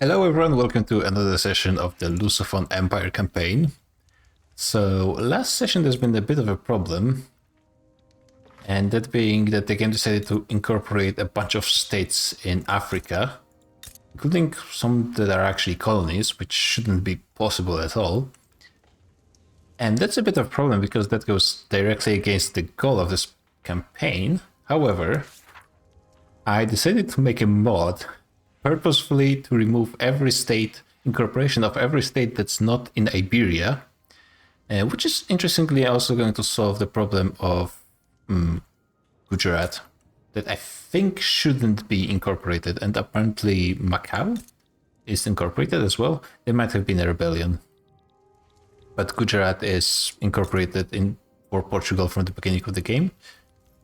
Hello everyone, welcome to another session of the Lusophone Empire campaign. So last session there's been a bit of a problem, and that being that the game decided to incorporate a bunch of states in Africa, including some that are actually colonies, which shouldn't be possible at all. And that's a bit of a problem because that goes directly against the goal of this campaign. However, I decided to make a mod purposefully to remove every state, incorporation of every state that's not in Iberia, which is interestingly also going to solve the problem of Gujarat, that I think shouldn't be incorporated, and apparently Macau is incorporated as well. There might have been a rebellion, but Gujarat is incorporated for Portugal from the beginning of the game.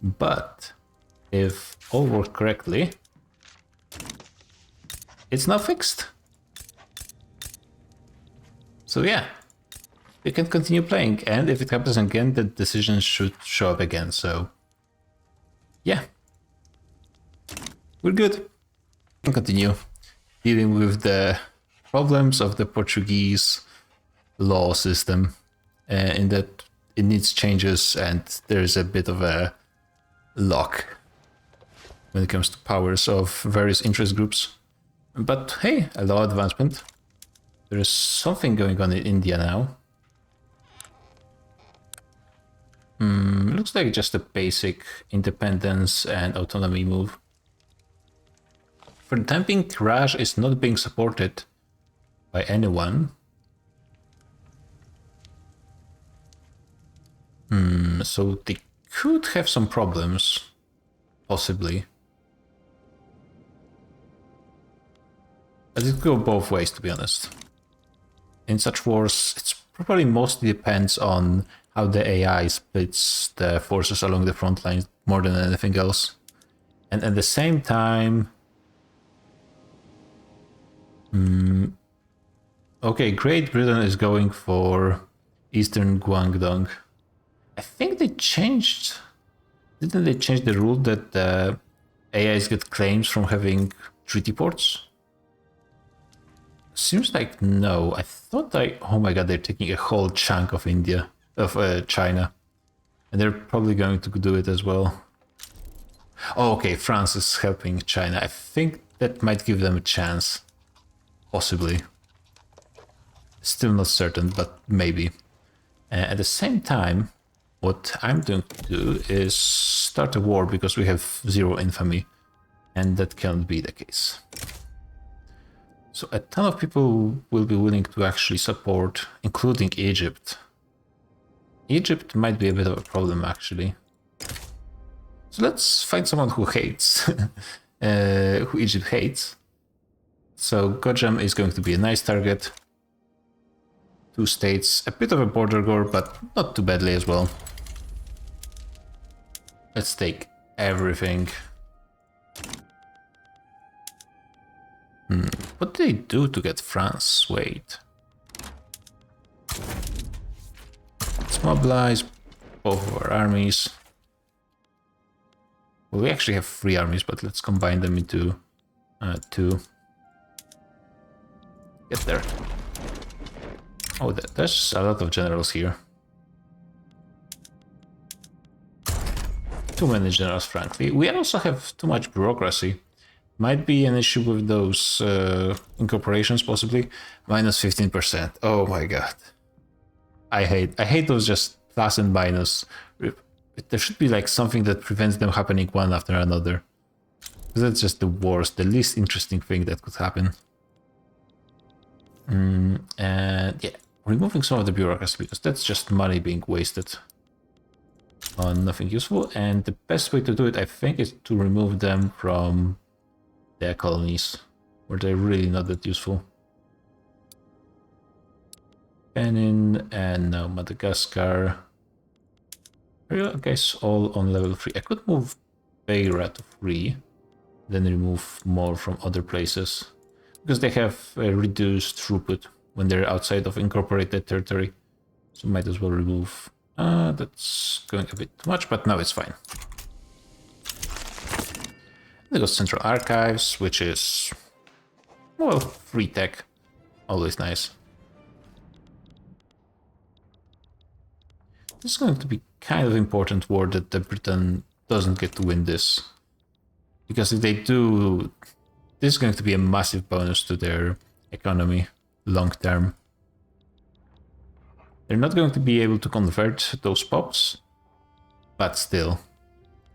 But if all worked correctly, it's now fixed. So yeah, we can continue playing, and if it happens again, the decisions should show up again. So yeah, we're good. We can continue dealing with the problems of the Portuguese law system, in that it needs changes and there's a bit of a lock when it comes to powers of various interest groups. But hey, a law advancement. There is something going on in India now. Looks like just a basic independence and autonomy move. For the time being, Raj is not being supported by anyone. So they could have some problems, possibly. But it could go both ways, to be honest. In such wars, it probably mostly depends on how the AI splits the forces along the front lines more than anything else. And at the same time... okay, Great Britain is going for Eastern Guangdong. I think they changed... Didn't they change the rule that the AIs get claims from having treaty ports? Seems like no. I thought oh my god, they're taking a whole chunk of China. And they're probably going to do it as well. Oh, okay, France is helping China. I think that might give them a chance. Possibly. Still not certain, but maybe. At the same time, what I'm going to do is start a war because we have 0 infamy. And that can't be the case. So a ton of people will be willing to actually support, including Egypt. Egypt might be a bit of a problem, actually. So let's find someone who hates, who Egypt hates. So Gojam is going to be a nice target. 2 states, a bit of a border war, but not too badly as well. Let's take everything. What did they do to get France swayed? Let's mobilize both of our armies. Well, we actually have 3 armies, but let's combine them into 2. Get there. Oh, there's a lot of generals here. Too many generals, frankly. We also have too much bureaucracy. Might be an issue with those incorporations, possibly. Minus 15%. Oh my god. I hate those just plus and minus. There should be like something that prevents them happening one after another. That's just the worst, the least interesting thing that could happen. And yeah, removing some of the bureaucracy because that's just money being wasted on nothing useful. And the best way to do it, I think, is to remove them from their colonies, where they're really not that useful. Benin and now Madagascar. I guess all on level 3. I could move Beira to 3, then remove more from other places, because they have a reduced throughput when they're outside of incorporated territory. So might as well remove. That's going a bit too much, but now it's fine. They got Central Archives, which is Well, free tech. Always nice. This is going to be kind of important war that the Britain doesn't get to win this. Because if they do, this is going to be a massive bonus to their economy long term. They're not going to be able to convert those pops, but still,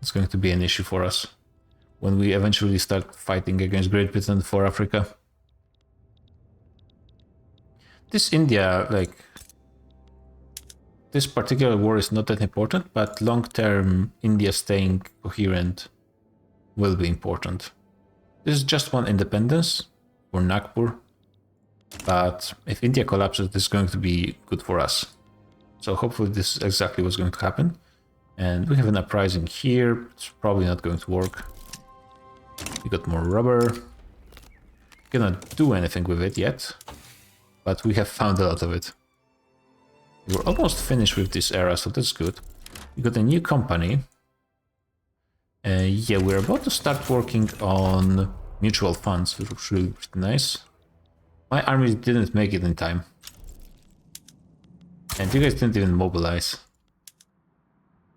it's going to be an issue for us when we eventually start fighting against Great Britain for Africa. This India, like, this particular war is not that important, but long-term India staying coherent will be important. This is just one independence for Nagpur, but if India collapses, this is going to be good for us. So hopefully this is exactly what's going to happen. And we have an uprising here. It's probably not going to work. We got more rubber. Cannot do anything with it yet, but we have found a lot of it. We're almost finished with this era, so that's good. We got a new company. Yeah, we're about to start working on mutual funds, which looks really pretty nice. My army didn't make it in time. And you guys didn't even mobilize.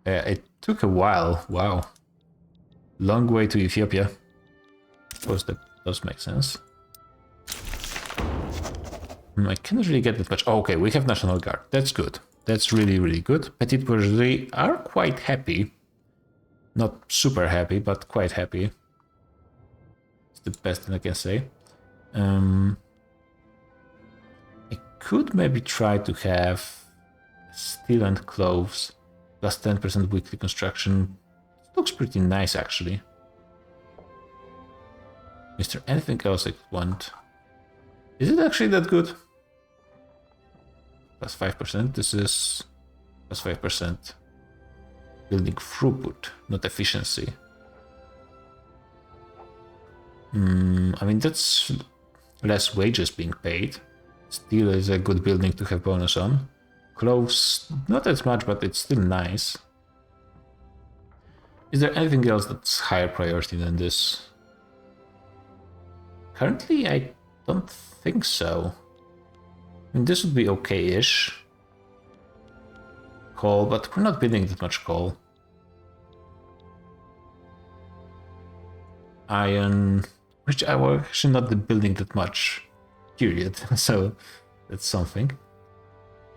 It took a while, wow. Long way to Ethiopia. Of course, that does make sense. I can't really get that much. Oh, okay, we have National Guard. That's good. That's really, really good. Petit bourgeoisie are quite happy. Not super happy, but quite happy. It's the best thing I can say. I could maybe try to have steel and clothes plus 10% weekly construction. It looks pretty nice, actually. Is there anything else I could want? Is it actually that good? Plus 5%. This is plus 5%. Building throughput, not efficiency. I mean, that's less wages being paid. Steel is a good building to have bonus on. Clothes, not as much, but it's still nice. Is there anything else that's higher priority than this? Currently, I don't think so. I mean, this would be okay-ish. Coal, but we're not building that much coal. Iron, which I was actually not building that much, period. So that's something.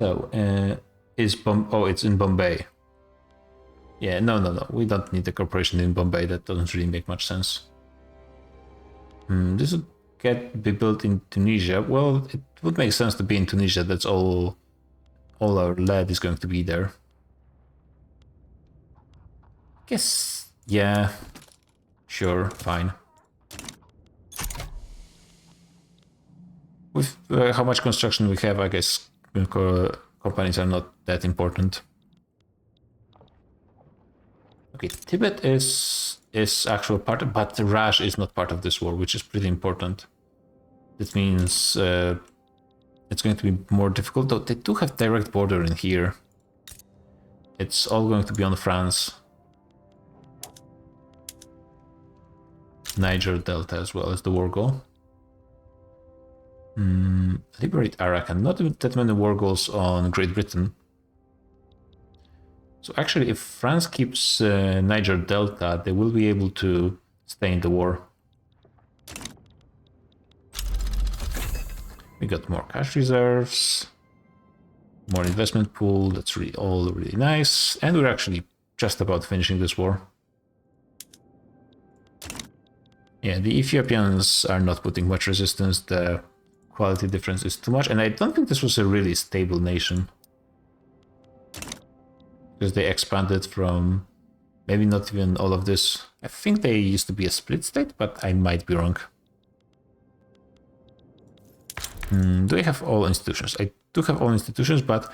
So, it's in Bombay. Yeah, no. We don't need a corporation in Bombay. That doesn't really make much sense. This would be built in Tunisia. Well, it would make sense to be in Tunisia. That's all our lead is going to be there. Guess, yeah. Sure, fine. With how much construction we have, I guess companies are not that important. Okay, Tibet is actual part, but Raj is not part of this war, which is pretty important. That means it's going to be more difficult, though they do have direct border in here. It's all going to be on France. Niger Delta as well as the war goal. Liberate Arakan. Not that many war goals on Great Britain. So actually, if France keeps Niger Delta, they will be able to stay in the war. We got more cash reserves, more investment pool. That's all really nice. And we're actually just about finishing this war. Yeah, the Ethiopians are not putting much resistance. The quality difference is too much. And I don't think this was a really stable nation. Because they expanded from maybe not even all of this. I think they used to be a split state, but I might be wrong. Do I have all institutions? I do have all institutions, but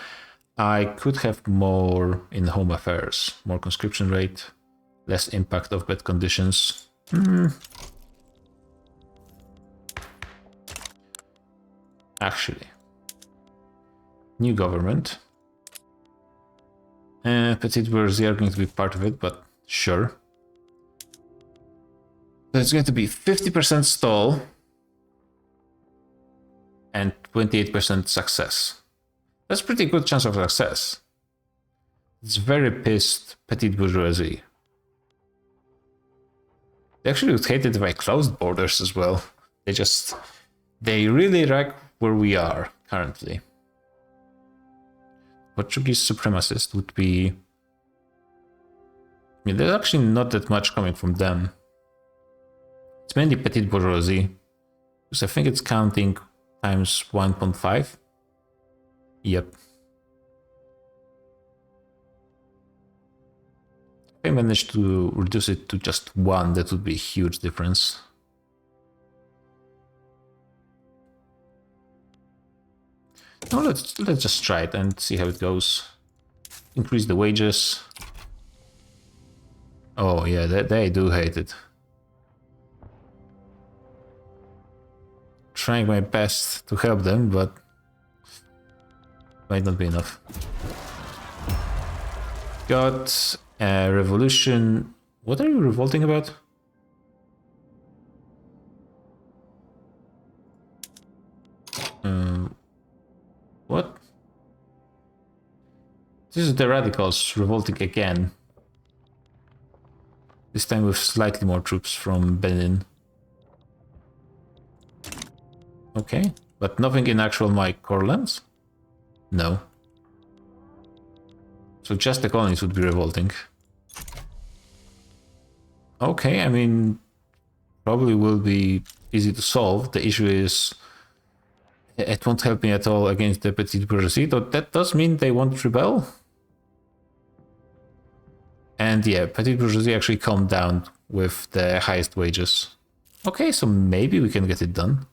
I could have more in home affairs. More conscription rate, less impact of bad conditions. Actually, new government. Petit bourgeoisie are going to be part of it, but sure. So it's going to be 50% stall. 28% success. That's a pretty good chance of success. It's very pissed petite bourgeoisie. They actually would hate it if I closed borders as well. They really like where we are currently. Portuguese supremacist would be... I mean, there's actually not that much coming from them. It's mainly petite bourgeoisie, because I think it's counting times 1.5. Yep. If I manage to reduce it to just 1, that would be a huge difference. No, let's just try it and see how it goes. Increase the wages. Oh yeah, they do hate it. Trying my best to help them, but might not be enough. Got a revolution. What are you revolting about? What? This is the radicals revolting again. This time with slightly more troops from Benin. Okay, but nothing in actual my core lands? No. So just the colonies would be revolting. Okay, I mean, probably will be easy to solve. The issue is it won't help me at all against the petite bourgeoisie, though that does mean they won't rebel. And yeah, petite bourgeoisie actually calmed down with the highest wages. Okay, so maybe we can get it done.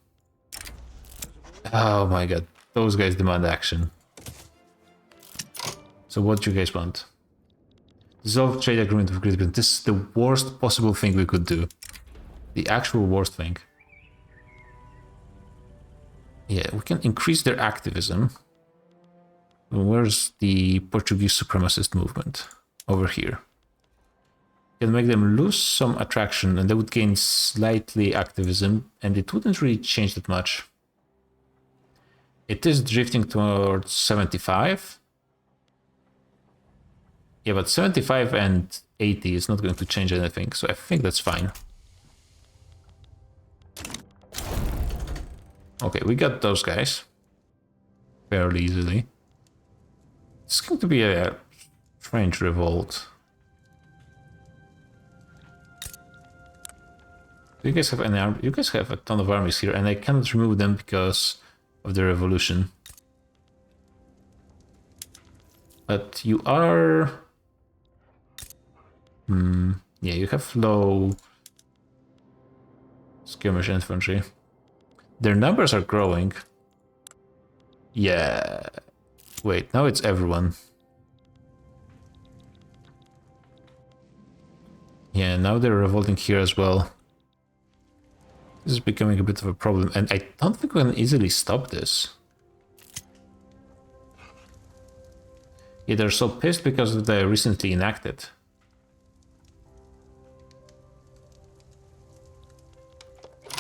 Oh my god, those guys demand action. So what do you guys want? Dissolve trade agreement with Great Britain. This is the worst possible thing we could do. The actual worst thing. Yeah, we can increase their activism. Where's the Portuguese supremacist movement? Over here. Can make them lose some attraction and they would gain slightly activism and it wouldn't really change that much. It is drifting towards 75. Yeah, but 75 and 80 is not going to change anything, so I think that's fine. Okay, we got those guys fairly easily. It's going to be a strange revolt. Do you guys have any army? You guys have a ton of armies here, and I cannot remove them because of the revolution. But you are... yeah, you have low skirmish infantry. Their numbers are growing. Yeah. Wait, now it's everyone. Yeah, now they're revolting here as well. This is becoming a bit of a problem, and I don't think we can easily stop this. Yeah, they're so pissed because of the recently enacted.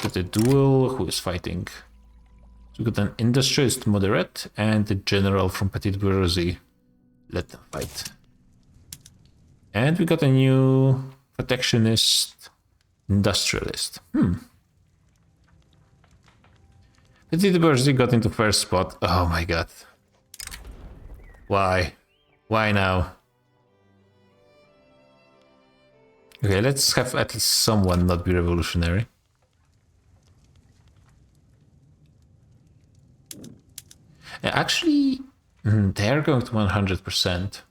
Got a duel, who is fighting? So we got an industrialist moderate and a general from petite bourgeoisie. Let them fight. And we got a new protectionist industrialist. Petite bourgeoisie got into first spot. Oh my god. Why? Why now? Okay, let's have at least someone not be revolutionary. Actually, they are going to 100%.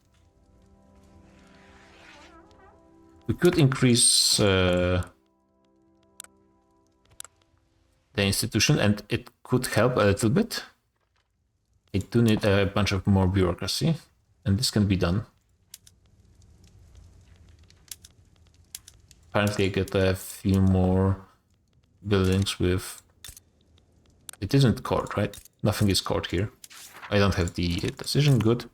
We could increase the institution and it could help a little bit. It do need a bunch of more bureaucracy, and this can be done. Apparently I get a few more buildings with... It isn't court, right? Nothing is court here. I don't have the decision, good.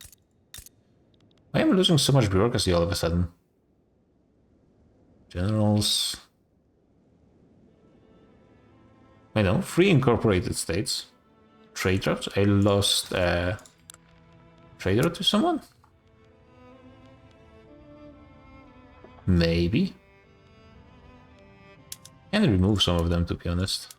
I am losing so much bureaucracy all of a sudden. Generals... I know, free incorporated states. trade routes. I lost a trade route to someone? Maybe. Can remove some of them, to be honest.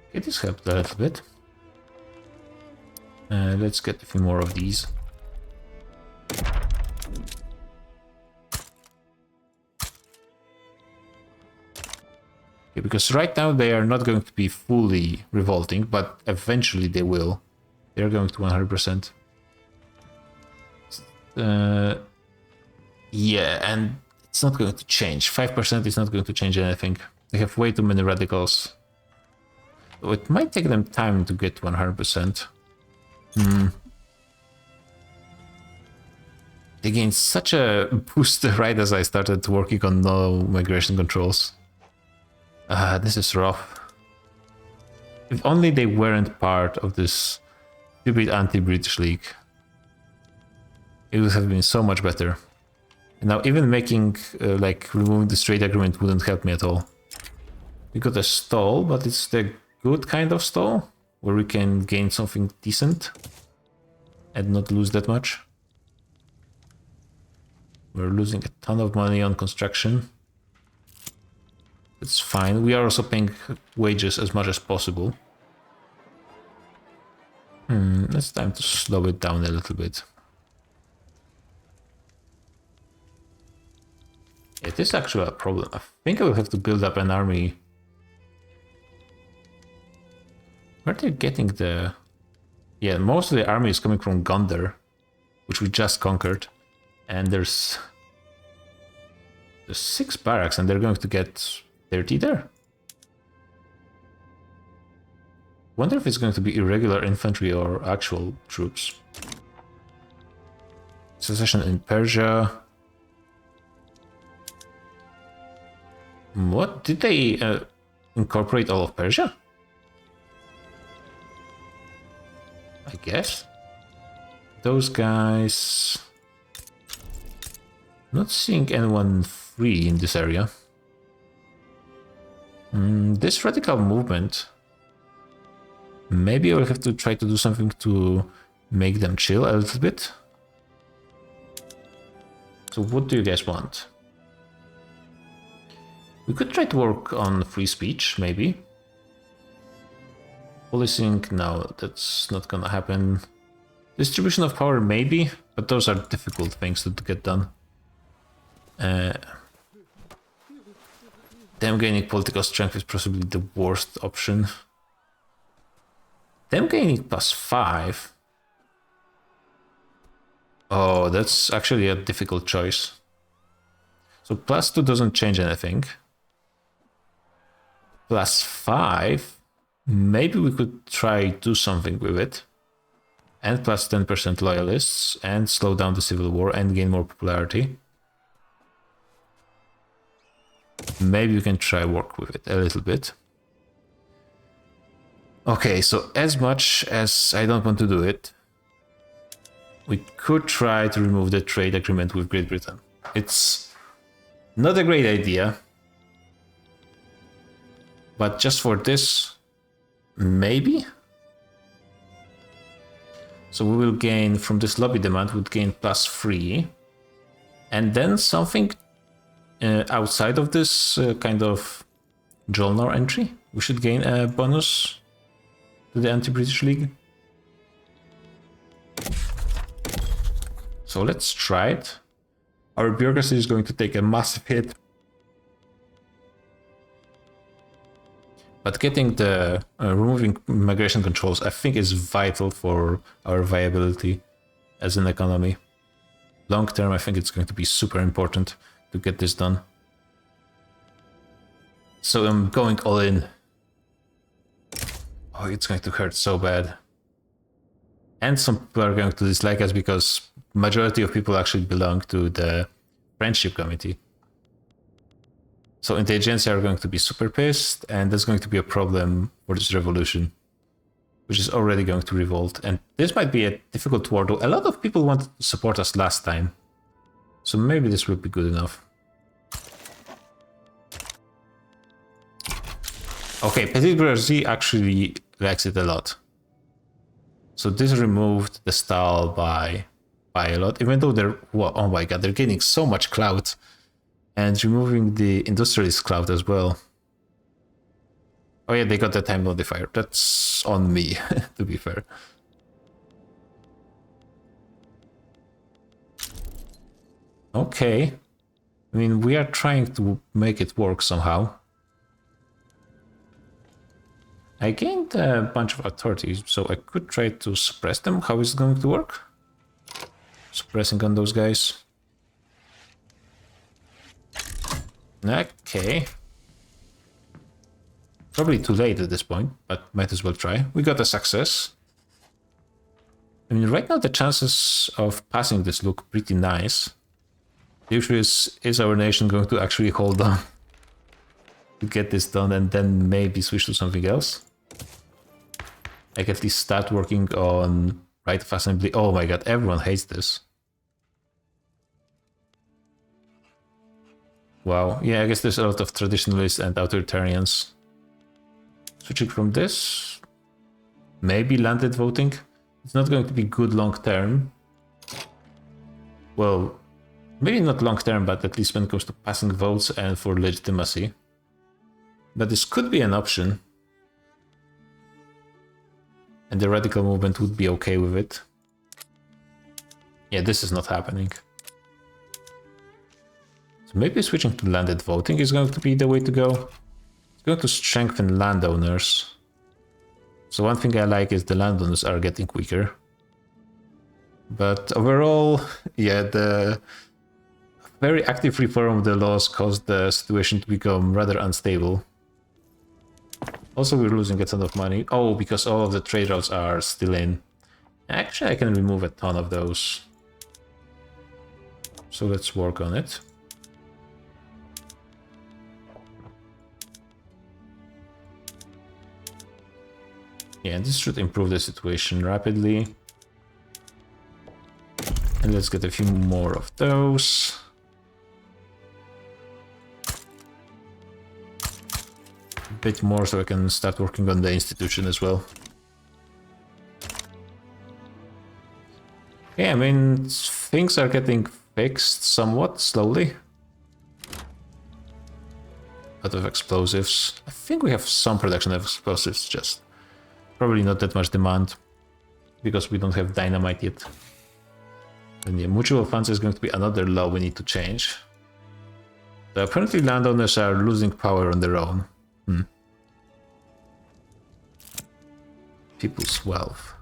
Okay, this helped a little bit. Let's get a few more of these. Okay, because right now they are not going to be fully revolting, but eventually they will. They're going to 100%. Yeah, and it's not going to change. 5% is not going to change anything. They have way too many radicals. So it might take them time to get 100%. They gained such a boost right as I started working on no migration controls. This is rough. If only they weren't part of this stupid anti-British League. It would have been so much better. And now even making, like, removing this trade agreement wouldn't help me at all. We got a stall, but it's the good kind of stall, where we can gain something decent and not lose that much. We're losing a ton of money on construction. It's fine. We are also paying wages as much as possible. It's time to slow it down a little bit. It is actually a problem. I think I will have to build up an army. Where are they getting the... Yeah, most of the army is coming from Gondar, which we just conquered. And there's 6 barracks, and they're going to get 30 there. Wonder if it's going to be irregular infantry or actual troops. Secession in Persia. What? Did they incorporate all of Persia? I guess. Those guys... Not seeing anyone free in this area. This radical movement... Maybe I'll have to try to do something to make them chill a little bit. So what do you guys want? We could try to work on free speech, maybe. Policing, no, that's not gonna happen. Distribution of power, maybe, but those are difficult things to get done. Them gaining political strength is possibly the worst option. Them gaining +5. Oh, that's actually a difficult choice. So +2 doesn't change anything. +5, maybe we could try do something with it. And +10% loyalists, and slow down the civil war and gain more popularity. Maybe we can try work with it a little bit. Okay, so as much as I don't want to do it, we could try to remove the trade agreement with Great Britain. It's not a great idea, but just for this, maybe? So we will gain, from this lobby demand, we'll gain +3, and then something outside of this kind of Jolnar entry, we should gain a bonus to the anti-British League. So let's try it. Our bureaucracy is going to take a massive hit. But getting the removing migration controls, I think, is vital for our viability as an economy. Long term, I think it's going to be super important to get this done. So I'm going all in. Oh, it's going to hurt so bad. And some people are going to dislike us because majority of people actually belong to the Friendship Committee. So intelligentsia are going to be super pissed, and that's going to be a problem for this revolution. which is already going to revolt. And this might be a difficult war, though a lot of people wanted to support us last time. So maybe this will be good enough. Okay, Petit Bourgeoisie actually likes it a lot. So this removed the style by a lot, even though they're, well, oh my god, they're gaining so much clout. And removing the industrialist clout as well. Oh yeah, they got the time modifier. That's on me, to be fair. Okay. I mean, we are trying to make it work somehow. I gained a bunch of authority, so I could try to suppress them. How is it going to work? Suppressing on those guys. Okay. Probably too late at this point, but might as well try. We got a success. I mean, right now the chances of passing this look pretty nice. The issue is our nation going to actually hold on to get this done and then maybe switch to something else? Like at least start working on right of assembly. Oh my god, everyone hates this. Wow, yeah, I guess there's a lot of traditionalists and authoritarians. Switching from this, maybe landed voting. It's not going to be good long term. Well, maybe not long term, but at least when it comes to passing votes and for legitimacy. But this could be an option. And the radical movement would be okay with it. Yeah, this is not happening. So maybe switching to landed voting is going to be the way to go. It's going to strengthen landowners. So one thing I like is the landowners are getting weaker. But overall, yeah, the very active reform of the laws caused the situation to become rather unstable. Also, we're losing a ton of money. Oh, because all of the trade routes are still in. Actually, I can remove a ton of those. So let's work on it. Yeah, this should improve the situation rapidly. And let's get a few more of those. A bit more so I can start working on the institution as well. Yeah, I mean, things are getting fixed somewhat slowly. A lot of explosives. I think we have some production of explosives, just probably not that much demand because we don't have dynamite yet. And yeah, mutual funds is going to be another law we need to change. So apparently landowners are losing power on their own. People's wealth.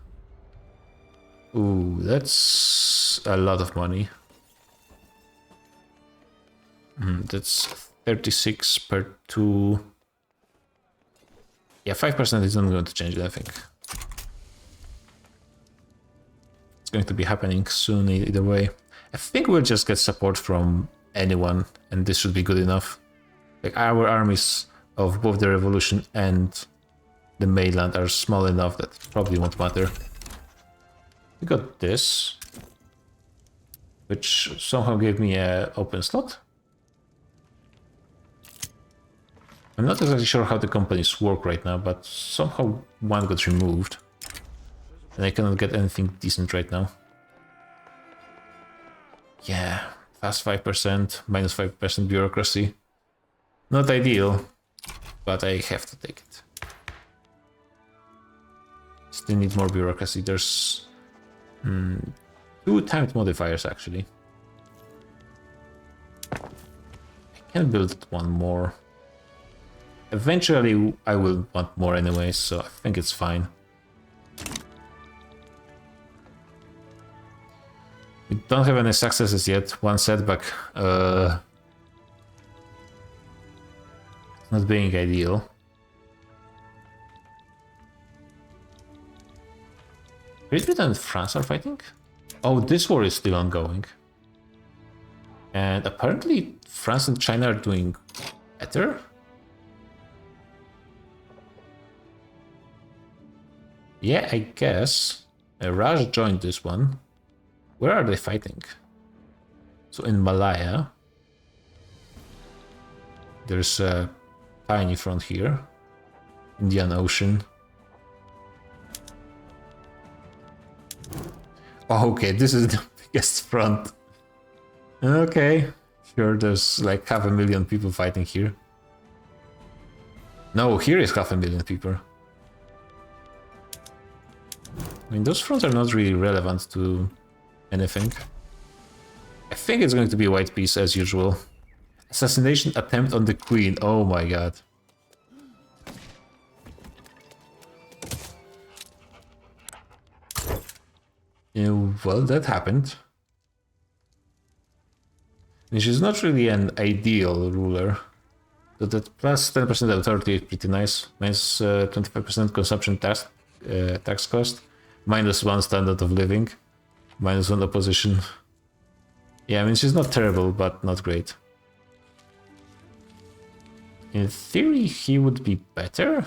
Ooh, that's a lot of money. That's 36 per 2. Yeah, 5% is not going to change it, I think. It's going to be happening soon either way. I think we'll just get support from anyone, and this should be good enough. Like, our armies of both the revolution and the mainland are small enough that it probably won't matter. We got this, which somehow gave me an open slot. I'm not exactly sure how the companies work right now, but somehow one got removed. And I cannot get anything decent right now. Yeah, fast 5%, minus 5% bureaucracy. Not ideal, but I have to take it. Still need more bureaucracy. There's 2 timed modifiers actually. I can build one more. Eventually I will want more anyway, so I think it's fine. We don't have any successes yet. One setback. Not being ideal. Great Britain and France are fighting? Oh, this war is still ongoing. And apparently France and China are doing better? Yeah, I guess. Raj joined this one. Where are they fighting? So in Malaya, there's a tiny front here. Indian Ocean. Oh, okay, this is the biggest front. Okay, sure, there's like 500,000 people fighting here. No, here is 500,000 people. I mean, those fronts are not really relevant to anything. I think it's going to be a white piece as usual. Assassination attempt on the queen. Oh my god. Well, that happened. And she's not really an ideal ruler. So that plus 10% authority is pretty nice. Minus 25% consumption tax cost. Minus 1 standard of living. Minus 1 opposition. Yeah, I mean, she's not terrible, but not great. In theory, he would be better.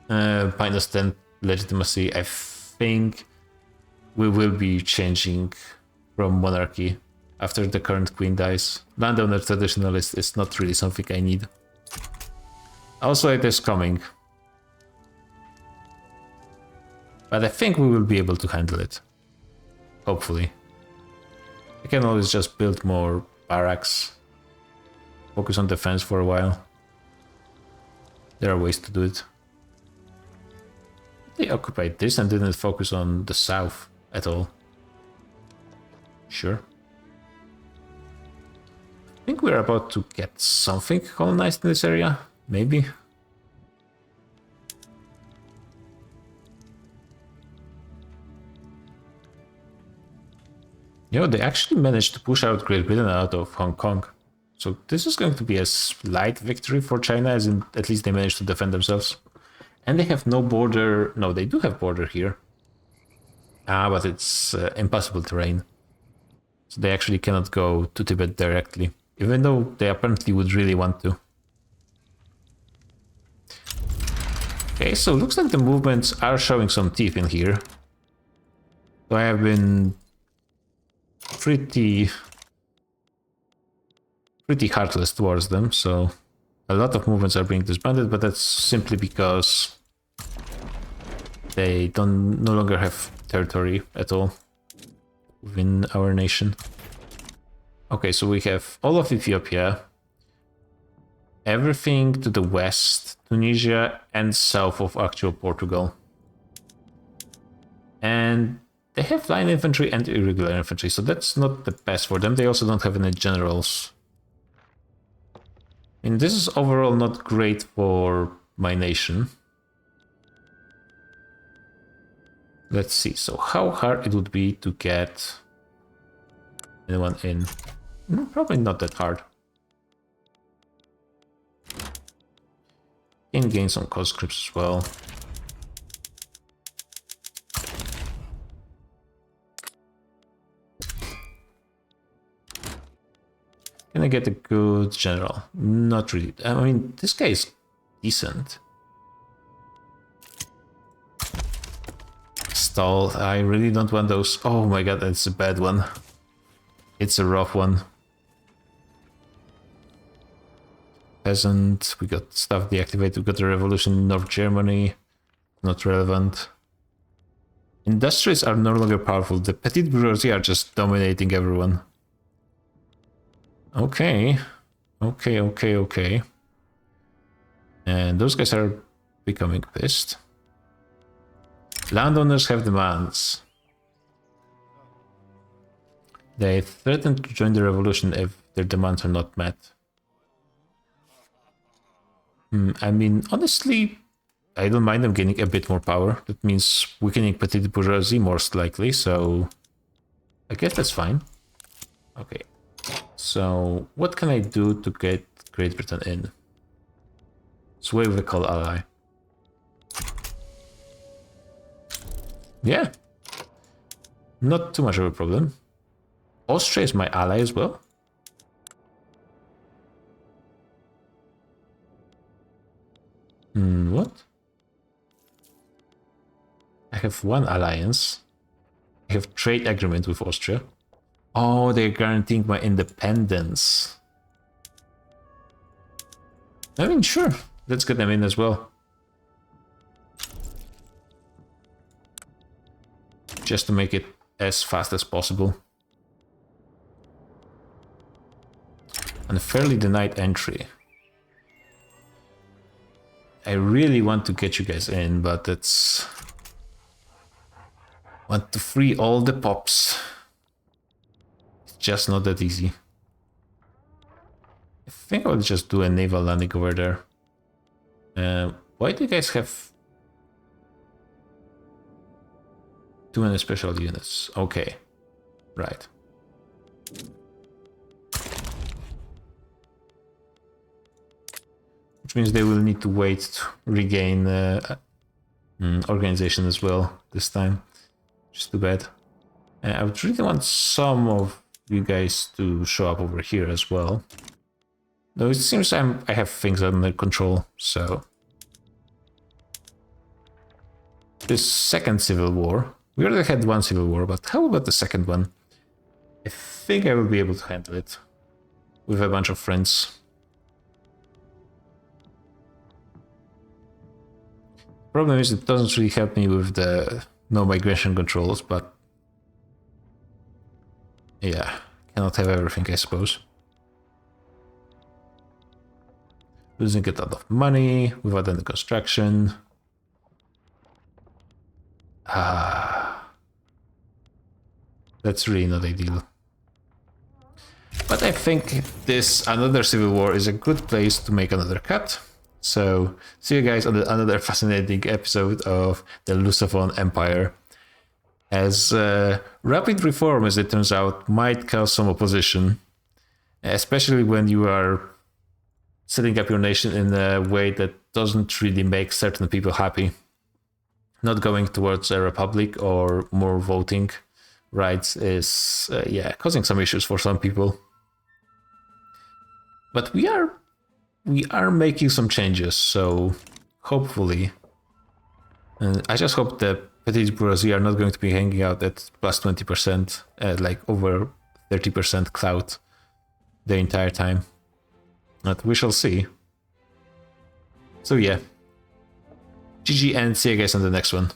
Minus 10 legitimacy. I think we will be changing from monarchy after the current queen dies. Landowner traditionalist is not really something I need. Also, it is coming. But I think we will be able to handle it. Hopefully. I can always just build more barracks. Focus on defense for a while. There are ways to do it. They occupied this and didn't focus on the south at all. Sure. I think we're about to get something colonized in this area. Maybe. You know, they actually managed to push out Great Britain out of Hong Kong. So this is going to be a slight victory for China, as in at least they managed to defend themselves. And they have no border. No, they do have border here. But it's impossible terrain. So they actually cannot go to Tibet directly. Even though they apparently would really want to. Okay, so looks like the movements are showing some teeth in here. So I have been pretty heartless towards them, so a lot of movements are being disbanded, but that's simply because they no longer have territory at all within our nation. Okay, so we have all of Ethiopia, everything to the west, Tunisia, and south of actual Portugal. And they have line infantry and irregular infantry, so that's not the best for them. They also don't have any generals. And this is overall not great for my nation. Let's see, so how hard it would be to get anyone in? Probably not that hard. Can gain some conscripts as well. Can I get a good general? Not really. I mean, this guy is decent. Stall. I really don't want those. Oh my god, that's a bad one. It's a rough one. Peasant. We got stuff deactivated. We got the revolution in North Germany. Not relevant. Industries are no longer powerful. The petite bourgeoisie are just dominating everyone. Okay. Okay. And those guys are becoming pissed. Landowners have demands. They threaten to join the revolution if their demands are not met. I mean, honestly, I don't mind them gaining a bit more power. That means weakening petite bourgeoisie most likely, so I guess that's fine. Okay. So, what can I do to get Great Britain in? Sway with a coal ally. Yeah. Not too much of a problem. Austria is my ally as well. What? I have one alliance. I have trade agreement with Austria. Oh, they're guaranteeing my independence. I mean, sure. Let's get them in as well. Just to make it as fast as possible. Unfairly denied entry. I really want to get you guys in, but it's... Want to free all the pops. It's just not that easy. I think I'll just do a naval landing over there. Why do you guys have too many special units? Okay, right. Which means they will need to wait to regain organization as well this time. Just too bad. I would really want some of you guys to show up over here as well. Though it seems I have things under control, so... This second civil war... We already had one civil war, but how about the second one? I think I will be able to handle it. With a bunch of friends. Problem is it doesn't really help me with the no migration controls, but... Yeah, cannot have everything, I suppose. Losing a lot of money without any construction. That's really not ideal. But I think this another civil war is a good place to make another cut. So see you guys on another fascinating episode of the Lusophone Empire. As rapid reform, as it turns out, might cause some opposition, especially when you are setting up your nation in a way that doesn't really make certain people happy. Not going towards a republic or more voting rights is, yeah, causing some issues for some people. But we are making some changes, so hopefully. And I just hope the petite bourgeoisie are not going to be hanging out at plus 20%, like over 30% clout the entire time. But we shall see. So yeah. GG and see you guys on the next one.